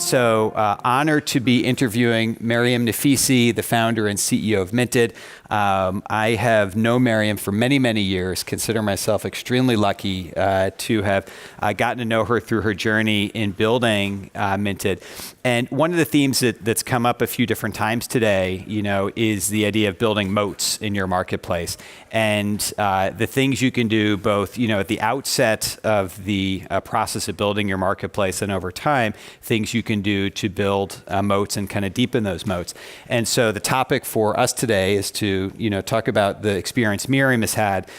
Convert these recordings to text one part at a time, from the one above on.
So honored to be interviewing Mariam Naficy, the founder and CEO of Minted. I have known Mariam for many, many years, consider myself extremely lucky to have gotten to know her through her journey in building Minted. And one of the themes that's come up a few different times today, is the idea of building moats in your marketplace. And the things you can do both, at the outset of the process of building your marketplace and over time, things you can do to build moats and kind of deepen those moats. And so the topic for us today is to, talk about the experience Mariam has had,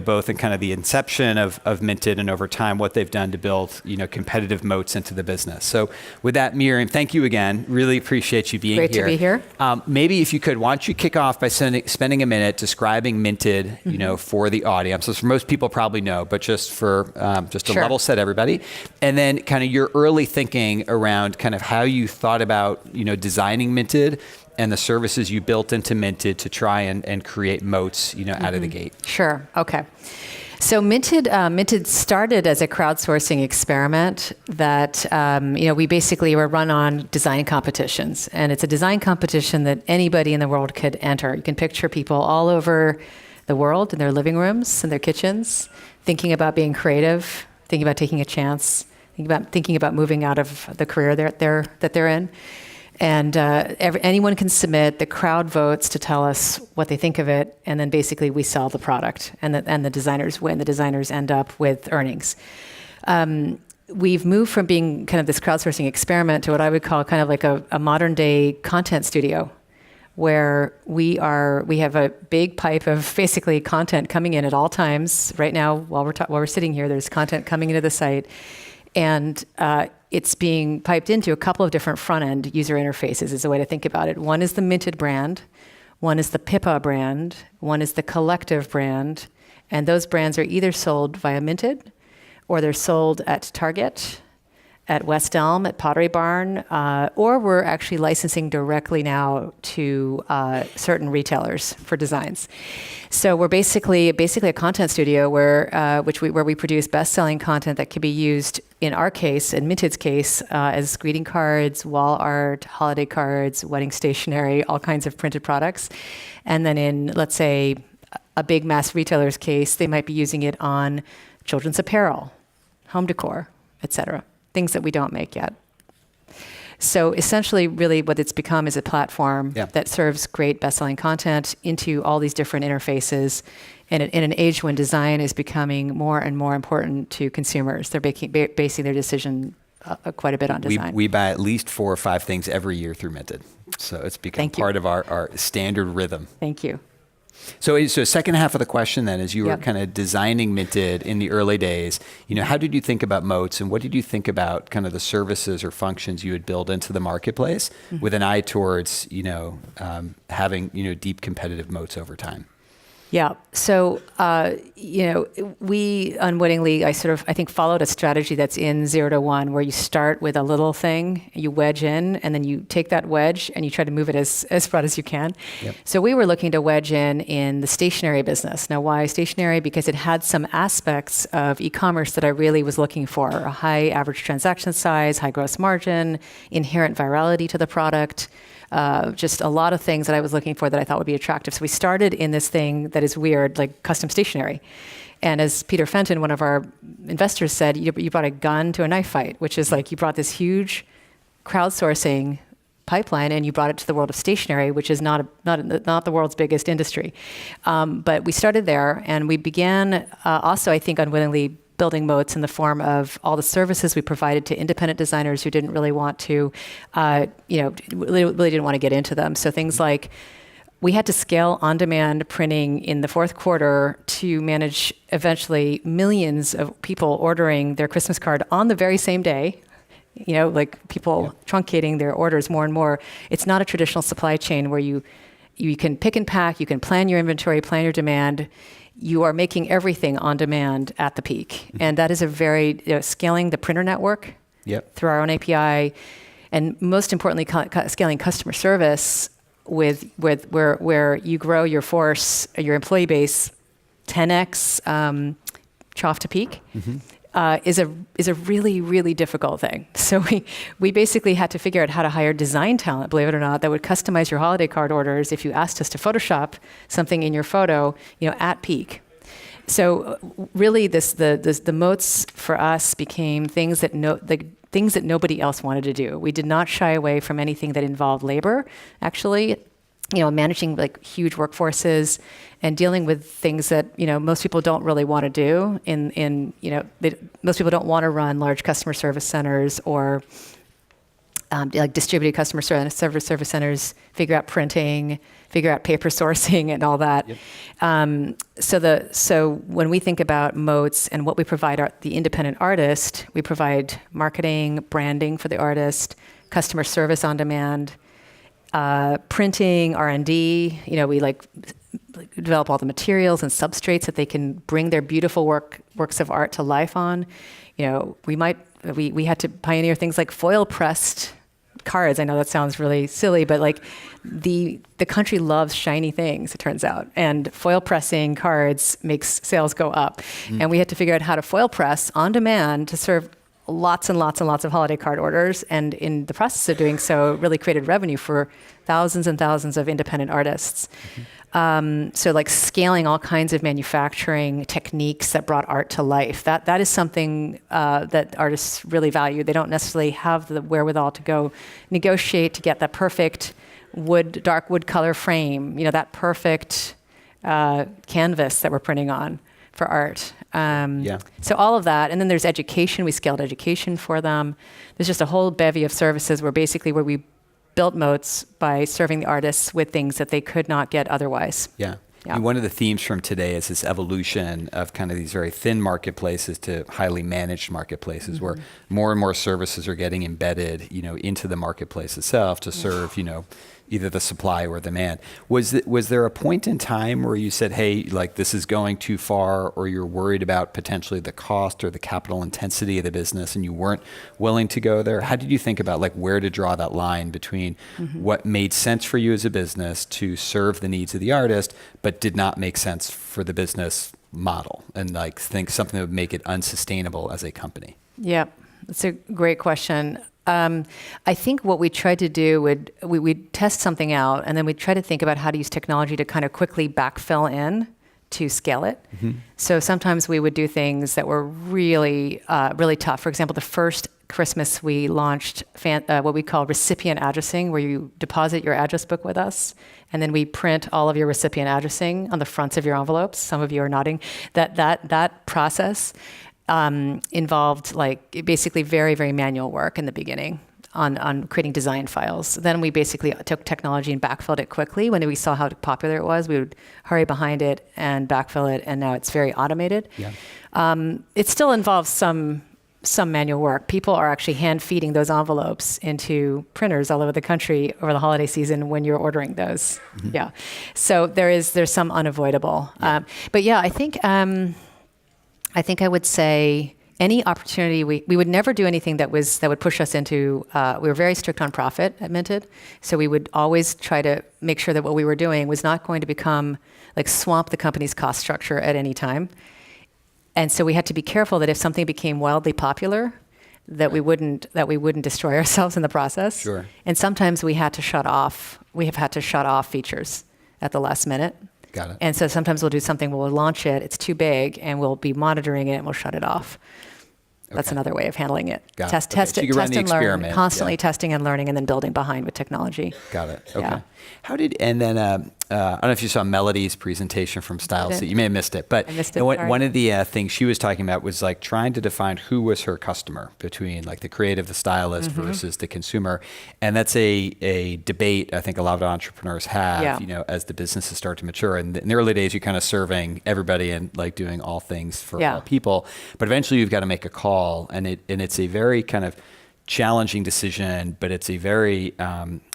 both in kind of the inception of Minted and over time, what they've done to build, competitive moats into the business. So with that, Mariam, thank you again. Really appreciate you being here. Great to be here. Maybe if you could, why don't you kick off by spending a minute describing Minted, for the audience. So for most people probably know, but just for to level set everybody. And then kind of your early thinking around kind of how you thought about, designing Minted and the services you built into Minted to try and create moats, out of the gate. Sure. Okay. So Minted started as a crowdsourcing experiment that, we basically were run on design competitions. And it's a design competition that anybody in the world could enter. You can picture people all over the world in their living rooms and their kitchens, thinking about being creative, thinking about taking a chance, thinking about moving out of the career that they're in. And anyone can submit. The crowd votes to tell us what they think of it, and then basically we sell the product, and the designers win. The designers end up with earnings. We've moved from being kind of this crowdsourcing experiment to what I would call kind of like a modern day content studio, where we have a big pipe of basically content coming in at all times. Right now, while we're sitting here, there's content coming into the site, and it's being piped into a couple of different front-end user interfaces is the way to think about it. One is the Minted brand, one is the Pippa brand, one is the Collective brand, and those brands are either sold via Minted, or they're sold at Target, at West Elm, at Pottery Barn, or we're actually licensing directly now to certain retailers for designs. So we're basically a content studio where we produce best-selling content that can be used, in our case, in Minted's case, as greeting cards, wall art, holiday cards, wedding stationery, all kinds of printed products. And then in, let's say, a big mass retailer's case, they might be using it on children's apparel, home decor, etc. Things that we don't make yet. So essentially, really what it's become is a platform that serves great best-selling content into all these different interfaces. And in an age when design is becoming more and more important to consumers, they're basing their decision quite a bit on design. We buy at least 4 or 5 things every year through Minted. So it's become part of our standard rhythm. Thank you. So second half of the question then, as you were kind of designing Minted in the early days, how did you think about moats, and what did you think about kind of the services or functions you would build into the marketplace with an eye towards, having, deep competitive moats over time? Yeah. So, we unwittingly, I think, followed a strategy that's in 0 to 1, where you start with a little thing, you wedge in, and then you take that wedge and you try to move it as broad as you can. Yep. So we were looking to wedge in the stationery business. Now, why stationery? Because it had some aspects of e-commerce that I really was looking for: a high average transaction size, high gross margin, inherent virality to the product. Just a lot of things that I was looking for that I thought would be attractive. So we started in this thing that is weird, like custom stationery. And as Peter Fenton, one of our investors, said, you brought a gun to a knife fight, which is like you brought this huge crowdsourcing pipeline and you brought it to the world of stationery, which is not the world's biggest industry. But we started there, and we began also, I think, unwittingly building moats in the form of all the services we provided to independent designers who didn't really want to, really didn't want to get into them. So things like, we had to scale on-demand printing in the fourth quarter to manage eventually millions of people ordering their Christmas card on the very same day. Like people truncating their orders more and more. It's not a traditional supply chain where you can pick and pack, you can plan your inventory, plan your demand. You are making everything on demand at the peak. And that is a very, scaling the printer network through our own API, and most importantly, scaling customer service with where you grow your force, your employee base 10x trough to peak. is a really, really difficult thing. So we basically had to figure out how to hire design talent, believe it or not, that would customize your holiday card orders if you asked us to Photoshop something in your photo, at peak. So really, the moats for us became things that nobody else wanted to do. We did not shy away from anything that involved labor, actually. Managing like huge workforces and dealing with things that most people don't really want to do. Most people don't want to run large customer service centers or like distributed customer service centers. Figure out printing, figure out paper sourcing, and all that. Yep. So when we think about Moats and what we provide the independent artist, we provide marketing, branding for the artist, customer service on demand. Printing, R&D, we develop all the materials and substrates that they can bring their beautiful works of art to life on. We had to pioneer things like foil pressed cards. I know that sounds really silly, but like the country loves shiny things, it turns out, and foil pressing cards makes sales go up. And we had to figure out how to foil press on demand to serve lots and lots and lots of holiday card orders, and in the process of doing so, really created revenue for thousands and thousands of independent artists. So like scaling all kinds of manufacturing techniques that brought art to life. That is something that artists really value. They don't necessarily have the wherewithal to go negotiate to get that perfect dark wood color frame, that perfect canvas that we're printing on for art. So all of that, and then there's education. We scaled education for them. There's just a whole bevy of services where we built Moats by serving the artists with things that they could not get otherwise. Yeah. And one of the themes from today is this evolution of kind of these very thin marketplaces to highly managed marketplaces, where more and more services are getting embedded, into the marketplace itself to serve, either the supply or demand. Was there a point in time where you said, hey, like this is going too far, or you're worried about potentially the cost or the capital intensity of the business and you weren't willing to go there? How did you think about like where to draw that line between what made sense for you as a business to serve the needs of the artist, but did not make sense for the business model, and like think something that would make it unsustainable as a company? Yeah, that's a great question. I think what we tried to do we'd test something out, and then we'd try to think about how to use technology to kind of quickly backfill in to scale it. So sometimes we would do things that were really, really tough. For example, the first Christmas we launched what we call recipient addressing, where you deposit your address book with us, and then we print all of your recipient addressing on the fronts of your envelopes. Some of you are nodding. That process involved like basically very, very manual work in the beginning on creating design files. Then we basically took technology and backfilled it quickly. When we saw how popular it was, we would hurry behind it and backfill it, and now it's very automated. It still involves some manual work. People are actually hand feeding those envelopes into printers all over the country over the holiday season when you're ordering those. So there's some unavoidable. But yeah, I think I would say any opportunity, we would never do anything that would push us into, we were very strict on profit at Minted. So we would always try to make sure that what we were doing was not going to become, like swamp the company's cost structure at any time. And so we had to be careful that if something became wildly popular, that we wouldn't destroy ourselves in the process. Sure. And sometimes we have had to shut off features at the last minute. Got it. And so sometimes we'll do something, we'll launch it, it's too big, and we'll be monitoring it, and we'll shut it off. That's another way of handling it. Test so it, test and learn, constantly testing and learning, and then building behind with technology. Got it. Okay. And then I don't know if you saw Melody's presentation from Style Seat. You may have missed it, but I missed it, one of the things she was talking about was like trying to define who was her customer between like the creative, the stylist versus the consumer, and that's a debate I think a lot of entrepreneurs have. As the businesses start to mature. And in the early days, you're kind of serving everybody and like doing all things for all people, but eventually you've got to make a call, and it's a very kind of challenging decision, but it's a very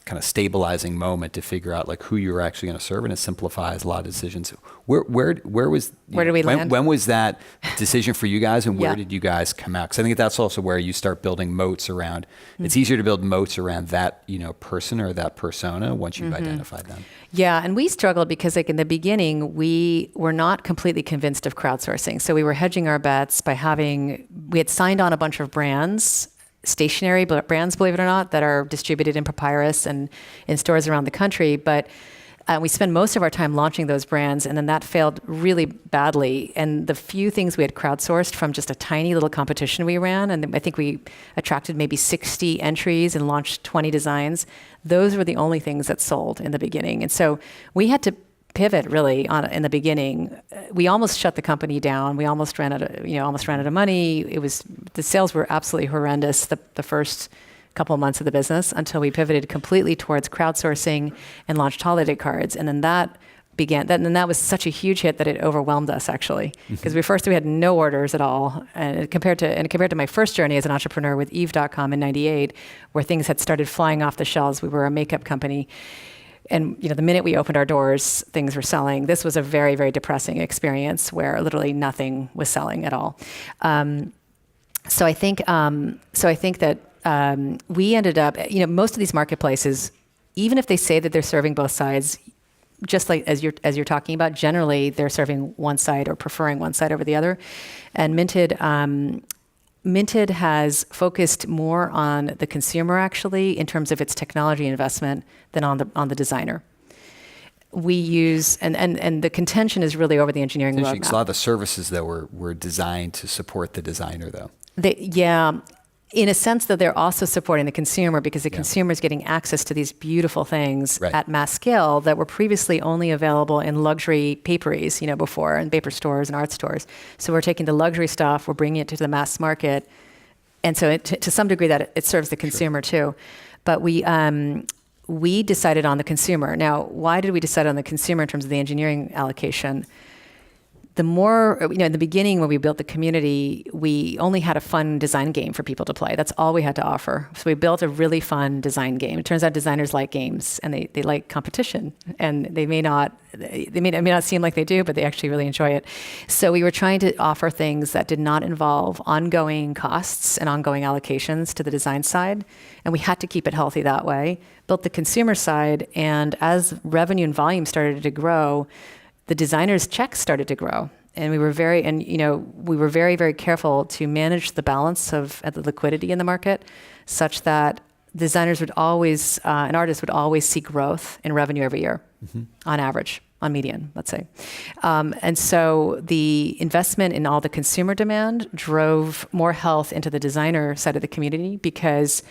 kind of stabilizing moment to figure out like who you're actually going to serve, and it simplifies a lot of decisions. Where was where did we land? When was that decision for you guys, and where Yeah. did you guys come out? Because I think that's also where you start building moats around. It's easier to build moats around that person or that persona once you've identified them. Yeah, and we struggled because like in the beginning, we were not completely convinced of crowdsourcing. So we were hedging our bets by we had signed on a bunch of brands, stationary brands, believe it or not, that are distributed in Papyrus and in stores around the country. But we spend most of our time launching those brands, and then that failed really badly. And the few things we had crowdsourced from just a tiny little competition we ran, and I think we attracted maybe 60 entries and launched 20 designs. Those were the only things that sold in the beginning. And so we had to pivot really in the beginning. We almost shut the company down. We almost ran out of money. The sales were absolutely horrendous the first couple of months of the business until we pivoted completely towards crowdsourcing and launched holiday cards. And then that was such a huge hit that it overwhelmed us actually. Because we had no orders at all. And compared to my first journey as an entrepreneur with Eve.com in 98, where things had started flying off the shelves, we were a makeup company. And the minute we opened our doors, things were selling. This was a very, very depressing experience where literally nothing was selling at all. So I think that we ended up, most of these marketplaces, even if they say that they're serving both sides, just like as you're talking about, generally they're serving one side or preferring one side over the other. And Minted has focused more on the consumer actually in terms of its technology investment than on the designer. We use and the contention is really over the engineering roadmap. A lot of the services though were designed to support the designer though. In a sense that they're also supporting the consumer because the consumer is getting access to these beautiful things at mass scale that were previously only available in luxury paperies, before, in paper stores and art stores. So we're taking the luxury stuff, we're bringing it to the mass market. And so to some degree that it serves the consumer too. But we decided on the consumer. Now, why did we decide on the consumer in terms of the engineering allocation? The more, in the beginning when we built the community, we only had a fun design game for people to play. That's all we had to offer. So we built a really fun design game. It turns out designers like games and they like competition. And it may not seem like they do, but they actually really enjoy it. So we were trying to offer things that did not involve ongoing costs and ongoing allocations to the design side. And we had to keep it healthy that way. Built the consumer side, and as revenue and volume started to grow, the designers' checks started to grow, and we were very, very careful to manage the balance of the liquidity in the market, such that designers would always, and artists would always see growth in revenue every year, on average, on median, let's say. And so the investment in all the consumer demand drove more health into the designer side of the community because.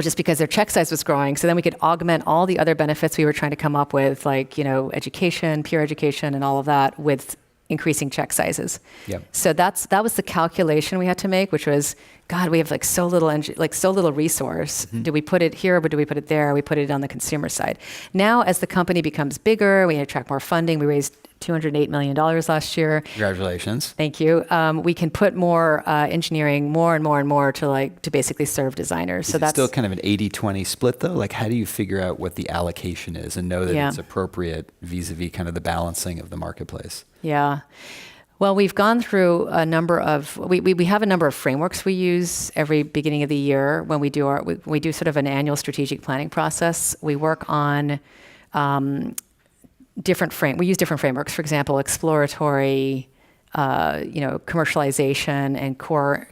Just because their check size was growing. So then we could augment all the other benefits we were trying to come up with, like, education, peer education, and all of that with increasing check sizes. Yep. So that was the calculation we had to make, which was, God, we have so little resource. Do we put it here or do we put it there? We put it on the consumer side. Now, as the company becomes bigger, we attract more funding. We raised $208 million last year. Congratulations. Thank you. We can put more engineering, more and more to basically serve designers. So that's still kind of an 80-20 split though? Like how do you figure out what the allocation is and know that it's appropriate vis-a-vis kind of the balancing of the marketplace? Yeah. Well, we've gone through a number of, we have a number of frameworks we use every beginning of the year when we do we do sort of an annual strategic planning process. We work on we use different frameworks. For example, exploratory, commercialization and core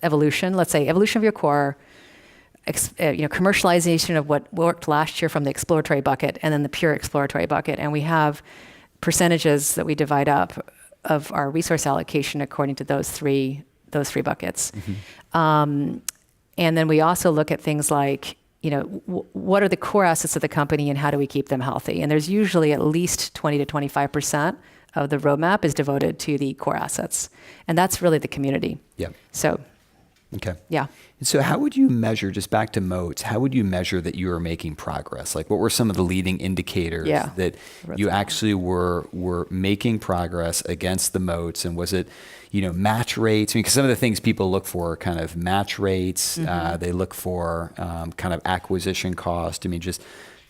evolution. Let's say evolution of your core, commercialization of what worked last year from the exploratory bucket, and then the pure exploratory bucket. And we have percentages that we divide up of our resource allocation according to those three buckets. And then we also look at things like, what are the core assets of the company and how do we keep them healthy? And there's usually at least 20 to 25% of the roadmap is devoted to the core assets. And that's really the community. Yeah. So Okay. Yeah. And so how would you measure, just back to Moats, how would you measure that you were making progress? Like, what were some of the leading indicators that you actually were making progress against the Moats? And was it, match rates? I mean, because some of the things people look for are kind of match rates. They look for kind of acquisition cost. I mean, just,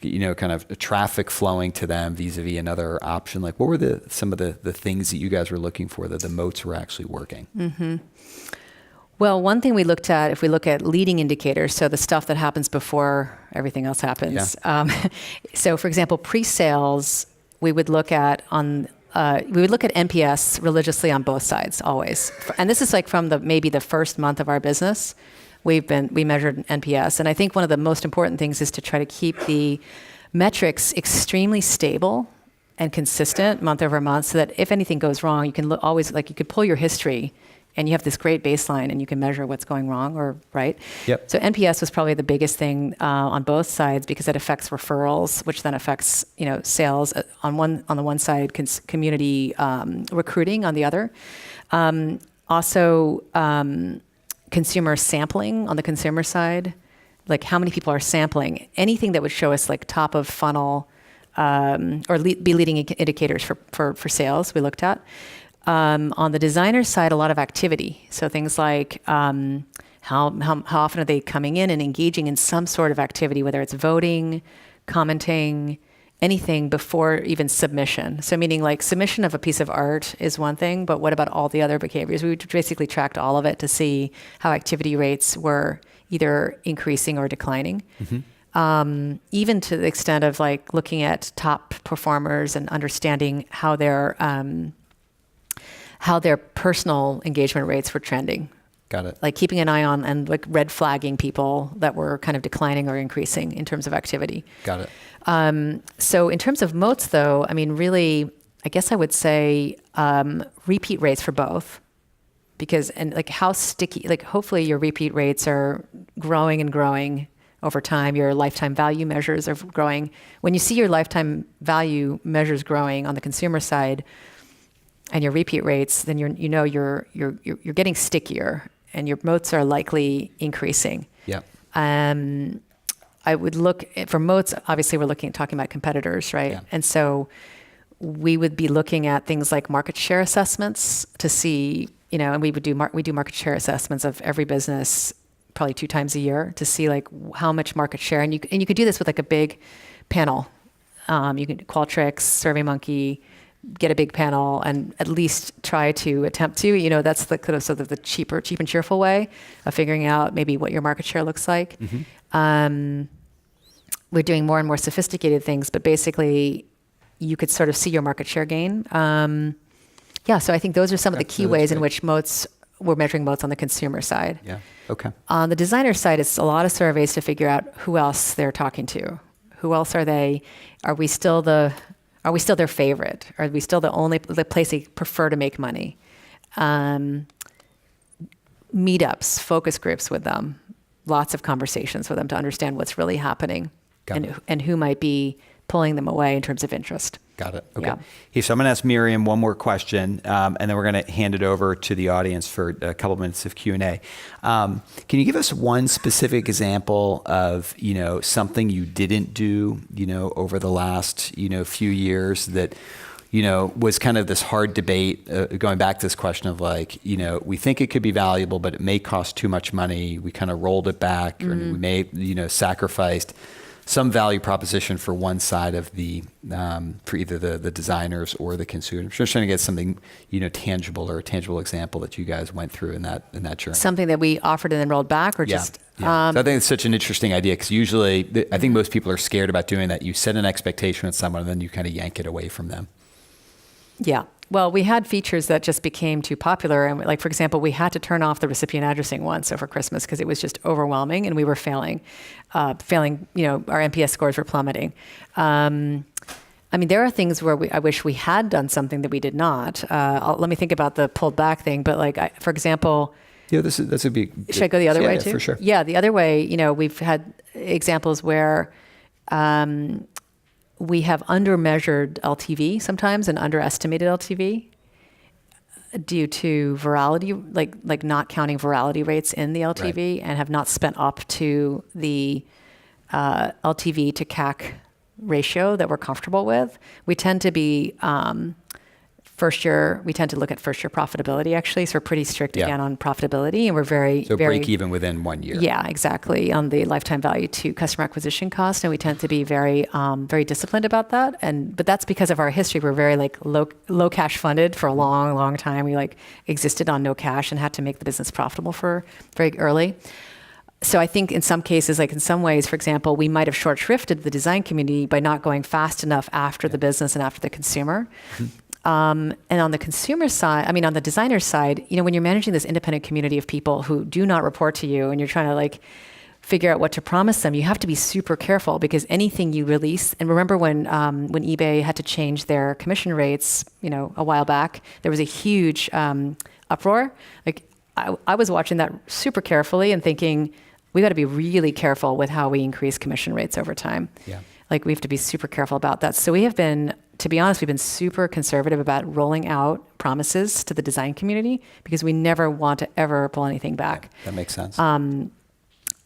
kind of traffic flowing to them vis-a-vis another option. Like, what were some of the things that you guys were looking for that the Moats were actually working? Well, one thing we looked at, if we look at leading indicators, so the stuff that happens before everything else happens. So, for example, pre-sales, we would look at NPS religiously on both sides, always. And this is like from maybe the first month of our business, we measured NPS. And I think one of the most important things is to try to keep the metrics extremely stable and consistent month over month, so that if anything goes wrong, you can always, you could pull your history and you have this great baseline and you can measure what's going wrong or right. Yep. So NPS was probably the biggest thing on both sides, because it affects referrals, which then affects sales on the one side, community recruiting on the other. Also, consumer sampling on the consumer side, like how many people are sampling. Anything that would show us like top of funnel or be leading indicators for sales we looked at. On the designer side, a lot of activity. So things like how often are they coming in and engaging in some sort of activity, whether it's voting, commenting, anything before even submission. So meaning like submission of a piece of art is one thing, but what about all the other behaviors? We basically tracked all of it to see how activity rates were either increasing or declining. Even to the extent of like looking at top performers and understanding how their personal engagement rates were trending. Got it. Like keeping an eye on and like red flagging people that were kind of declining or increasing in terms of activity. Got it. So in terms of Moats though, I mean, really, I guess I would say repeat rates for both. And like how sticky, like hopefully your repeat rates are growing and growing over time. Your lifetime value measures are growing. When you see your lifetime value measures growing on the consumer side, and your repeat rates, then you're getting stickier, and your moats are likely increasing. Yeah. I would look for moats. Obviously, we're talking about competitors, right? Yeah. And so we would be looking at things like market share assessments to see, and we do market share assessments of every business probably 2 times a year to see like how much market share, and you could do this with like a big panel. You can Qualtrics, SurveyMonkey. Get a big panel and at least try to attempt to, that's the kind of sort of the cheap and cheerful way of figuring out maybe what your market share looks like. We're doing more and more sophisticated things, but basically you could sort of see your market share gain. So I think those are some of the key ways in which we're measuring moats on the consumer side. Yeah. Okay. On the designer side, it's a lot of surveys to figure out who else they're talking to. Who else are they? Are we still their favorite? Are we still the place they prefer to make money? Meetups, focus groups with them, lots of conversations with them to understand what's really happening and who might be pulling them away in terms of interest. Got it. Okay. Yeah. Hey, so I'm going to ask Mariam one more question, and then we're going to hand it over to the audience for a couple minutes of Q&A. Can you give us one specific example of, something you didn't do, over the last, few years that, was kind of this hard debate, going back to this question of like, we think it could be valuable, but it may cost too much money. We kind of rolled it back, or we may, sacrificed some value proposition for one side of the, for either the designers or the consumer. I'm just trying to get something, tangible or a tangible example that you guys went through in that journey. Something that we offered and then rolled back, or just. So I think it's such an interesting idea, because usually I think most people are scared about doing that. You set an expectation with someone and then you kind of yank it away from them. Yeah. Well, we had features that just became too popular. And like, for example, we had to turn off the recipient addressing once over Christmas because it was just overwhelming and we were failing, our NPS scores were plummeting. There are things where I wish we had done something that we did not. Let me think about the pulled back thing. But for example, yeah, this would be. Should I go the other way too? For sure. Yeah, the other way, we've had examples where we have under-measured LTV sometimes and underestimated LTV. due to virality, like not counting virality rates in the LTV, and have not spent up to the LTV to CAC ratio that we're comfortable with. We tend to be we tend to look at first year profitability, actually. So we're pretty strict again on profitability, and we're very break even within 1 year. Yeah, exactly, on the lifetime value to customer acquisition cost, and we tend to be very very disciplined about that. But that's because of our history. We're very like low cash funded for a long time. We like existed on no cash and had to make the business profitable for very early. So I think in some cases, like in some ways, for example, we might have short shrifted the design community by not going fast enough after the business and after the consumer. And on the consumer side, I mean, on the designer side, when you're managing this independent community of people who do not report to you, and you're trying to like figure out what to promise them, you have to be super careful, because anything you release, and remember when eBay had to change their commission rates, a while back, there was a huge uproar. Like I was watching that super carefully and thinking, we got to be really careful with how we increase commission rates over time. Yeah. Like we have to be super careful about that. So we have been, to be honest, we've been super conservative about rolling out promises to the design community, because we never want to ever pull anything back. Yeah, that makes sense. On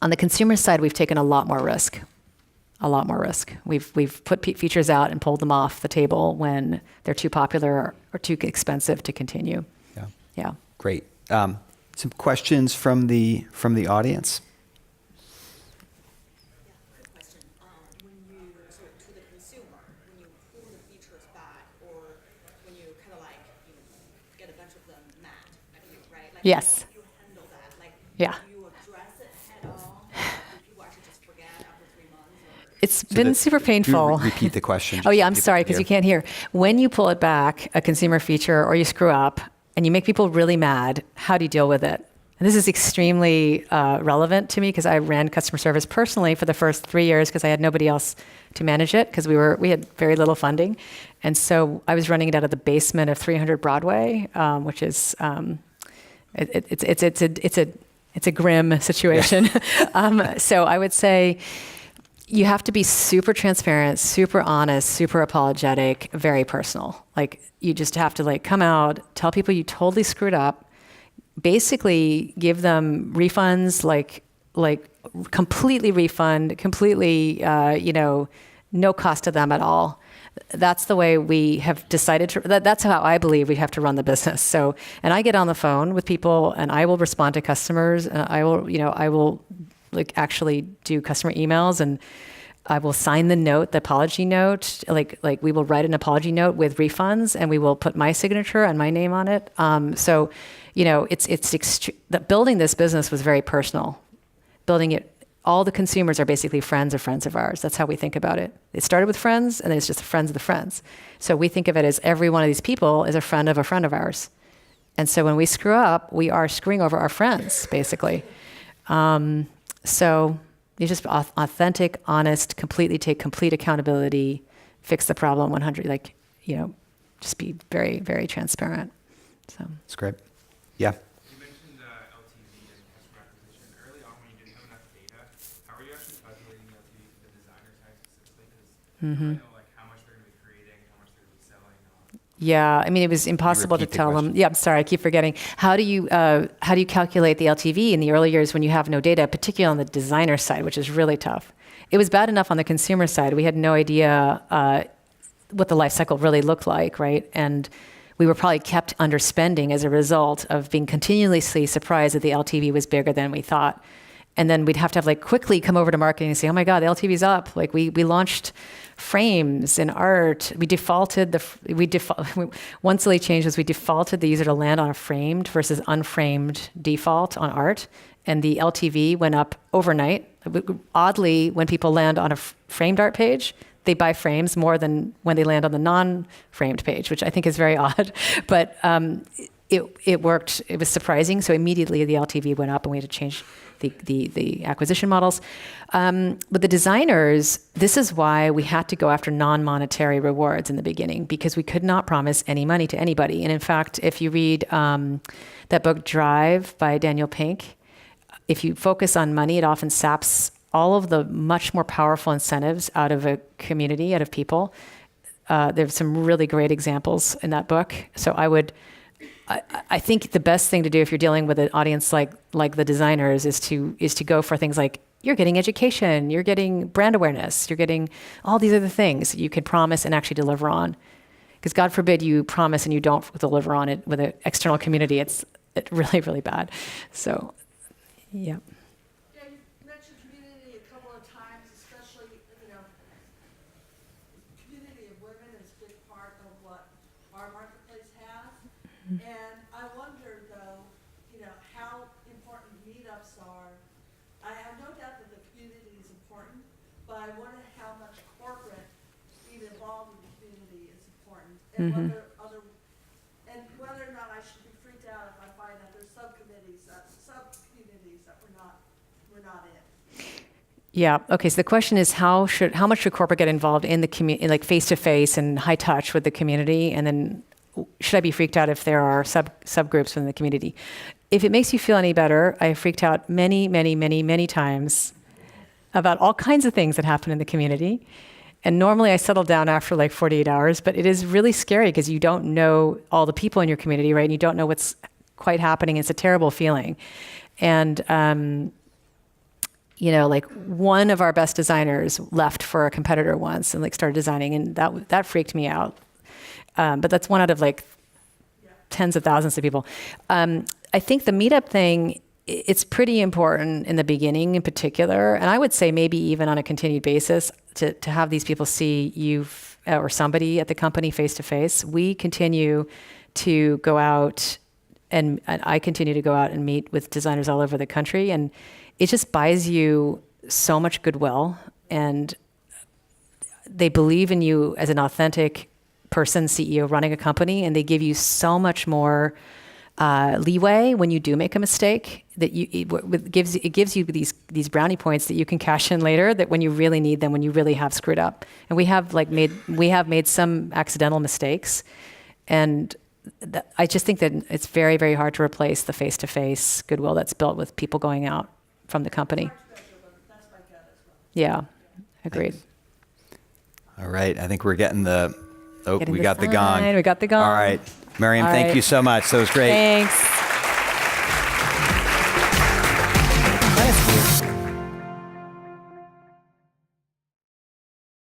the consumer side, we've taken a lot more risk. We've put features out and pulled them off the table when they're too popular or too expensive to continue. Yeah. Great. Some questions from the audience. Yes. You handle that? Like, Yeah. do you address it head on? Do people actually just forget after 3 months? It's been super painful. Repeat the question. Oh yeah, I'm sorry, because you can't hear. When you pull it back, a consumer feature, or you screw up and you make people really mad, how do you deal with it? And this is extremely relevant to me, because I ran customer service personally for the first 3 years, because I had nobody else to manage it, because we had very little funding. And so I was running it out of the basement of 300 Broadway, which is... It's a grim situation. So I would say you have to be super transparent, super honest, super apologetic, very personal. Like you just have to like come out, tell people you totally screwed up, basically give them refunds, like completely refund, completely, no cost to them at all. That's the way we have decided to, that's how I believe we have to run the business. So, and I get on the phone with people and I will respond to customers, and I will like actually do customer emails, and I will sign the note, the apology note, like we will write an apology note with refunds, and we will put my signature and my name on it. So, that building this business was very personal. Building it, all the consumers are basically friends of ours. That's how we think about it. It started with friends, and then it's just friends of the friends. So we think of it as every one of these people is a friend of ours. And so when we screw up, we are screwing over our friends, basically. So you just authentic, honest, completely take complete accountability, fix the problem 100, just be very, very transparent. So That's great. Yeah. You mentioned LTV and customer acquisition. Early on, when you didn't have enough data, how are you actually calculating the LTV for the designer side specifically? Because I know how much they're going to be creating, how much they're going to be selling. yeah, I mean, it was impossible to tell them. Yeah, I'm sorry, I keep forgetting. How do you calculate the LTV in the early years when you have no data, particularly on the designer side, which is really tough? It was bad enough on the consumer side. We had no idea what the life cycle really looked like, right? And we were probably kept underspending as a result of being continuously surprised that the LTV was bigger than we thought. And then we'd have to quickly come over to marketing and say, oh my God, the LTV's up. Like we launched frames in art. One silly change was we defaulted the user to land on a framed versus unframed default on art. And the LTV went up overnight. Oddly, when people land on a framed art page, they buy frames more than when they land on the non-framed page, which I think is very odd. But it worked. It was surprising. So immediately the LTV went up, and we had to change the acquisition models. But the designers, this is why we had to go after non-monetary rewards in the beginning, because we could not promise any money to anybody. And in fact, if you read that book Drive by Daniel Pink, if you focus on money, it often saps all of the much more powerful incentives out of a community, out of people. There's some really great examples in that book. So I would I think the best thing to do if you're dealing with an audience like the designers is to go for things like you're getting education, you're getting brand awareness, you're getting all these other things you can promise and actually deliver on. Because God forbid you promise and you don't deliver on it with an external community. It's really, really bad. So, yeah. Yeah, you mentioned community a couple of times, especially, community of women is a big part of what our marketplace has. And I wonder, though, how important meetups are. I have no doubt that the community is important, but I wonder how much corporate being involved in the community is important, and whether or not I should be freaked out if I find that there's sub-communities that we're not in. Yeah. Okay. So the question is, how much should corporate get involved in the community, like face to face and high touch with the community, and then should I be freaked out if there are subgroups within the community? If it makes you feel any better, I freaked out many, many, many, many times about all kinds of things that happen in the community. And normally I settle down after like 48 hours, but it is really scary because you don't know all the people in your community, right? And you don't know what's quite happening. It's a terrible feeling. And, like one of our best designers left for a competitor once and like started designing, and that freaked me out. But that's one out of like tens of thousands of people. I think the meetup thing, it's pretty important in the beginning in particular. And I would say maybe even on a continued basis to have these people see you or somebody at the company face to face. We continue to go out and I continue to go out and meet with designers all over the country. And it just buys you so much goodwill, and they believe in you as an authentic person, CEO running a company, and they give you so much more leeway when you do make a mistake. That it gives you these brownie points that you can cash in later. That when you really need them, when you really have screwed up, and we have made some accidental mistakes, and I just think that it's very, very hard to replace the face-to-face goodwill that's built with people going out from the company. That's my gut as well. Yeah, agreed. Thanks. All right. I think we're getting we Getting got the gong. sign. We got the gong. All right. Mariam, All thank right. you so much. That was great. Thanks.